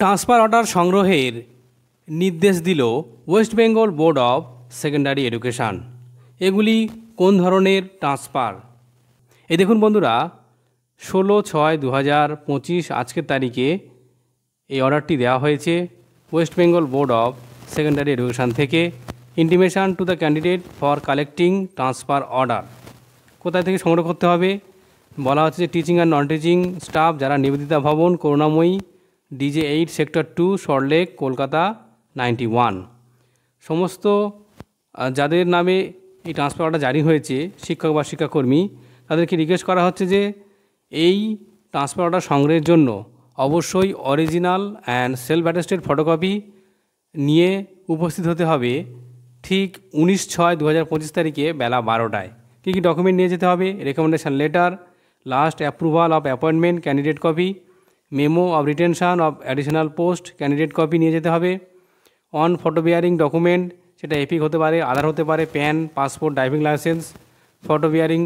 Transfer order সংগ্রহের নির্দেশ দিল West Bengal Board of Secondary education. এগুলি কোন ধরনের ট্রান্সফার? এই দেখুন বন্ধুরা, 16/6/2025 আজকের তারিখে এই অর্ডারটি দেওয়া হয়েছে West Bengal Board of Secondary Education থেকে। Intimation to the candidate for collecting transfer order. কোথায় থেকে সংগ্রহ করতে হবে? বলা হচ্ছে যে teaching and non teaching staff যারা নিবেদিতা ভবন, করুণাময়ী, DJ8 সেক্টর 2, সল্টলেক, কলকাতা 91। সমস্ত যাদের নামে এই ট্রান্সফার অর্ডার জারি হয়েছে, শিক্ষক বা শিক্ষাকর্মী, তাদেরকে রিকোয়েস্ট করা হচ্ছে যে এই ট্রান্সফার অর্ডার সংগ্রহের জন্য অবশ্যই original and self attested photocopy নিয়ে উপস্থিত হতে হবে ঠিক 19/6/2025 তারিখে বেলা 12টায়। কী কী ডকুমেন্ট নিয়ে যেতে হবে? Recommendation letter, last approval of appointment candidate copy, memo of retention of additional post candidate copy নিয়ে যেতে হবে। অন ফটো বিয়ারিং ডকুমেন্ট, সেটা এপিক হতে পারে, আধার হতে পারে, pan, passport, driving licence. Photo bearing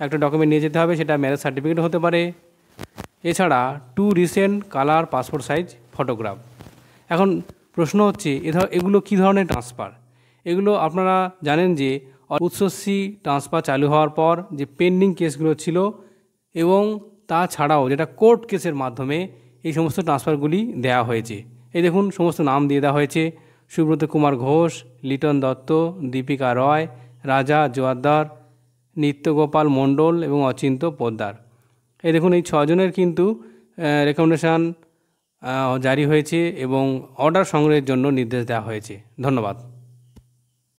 একটা ডকুমেন্ট নিয়ে যেতে হবে, সেটা ম্যারেজ সার্টিফিকেট হতে পারে। এছাড়া 2 recent colour passport size photograph. এখন প্রশ্ন হচ্ছে এগুলো কী ধরনের ট্রান্সফার? এগুলো আপনারা জানেন যে উৎসশ্রী ট্রান্সফার চালু হওয়ার পর যে পেন্ডিং কেসগুলো ছিল এবং তাছাড়াও যেটা কোর্ট কেসের মাধ্যমে এই সমস্ত ট্রান্সফারগুলি দেওয়া হয়েছে। এই দেখুন সমস্ত নাম দিয়ে দেওয়া হয়েছে: সুব্রত কুমার ঘোষ, লিটন দত্ত, দীপিকা রয়, রাজা জোয়ারদার, নিত্যগোপাল মণ্ডল এবং অচিন্ত পোদ্দার। এই দেখুন এই 6 জনের কিন্তু রেকমেন্ডেশান জারি হয়েছে এবং অর্ডার সংগ্রহের জন্য নির্দেশ দেওয়া হয়েছে। ধন্যবাদ।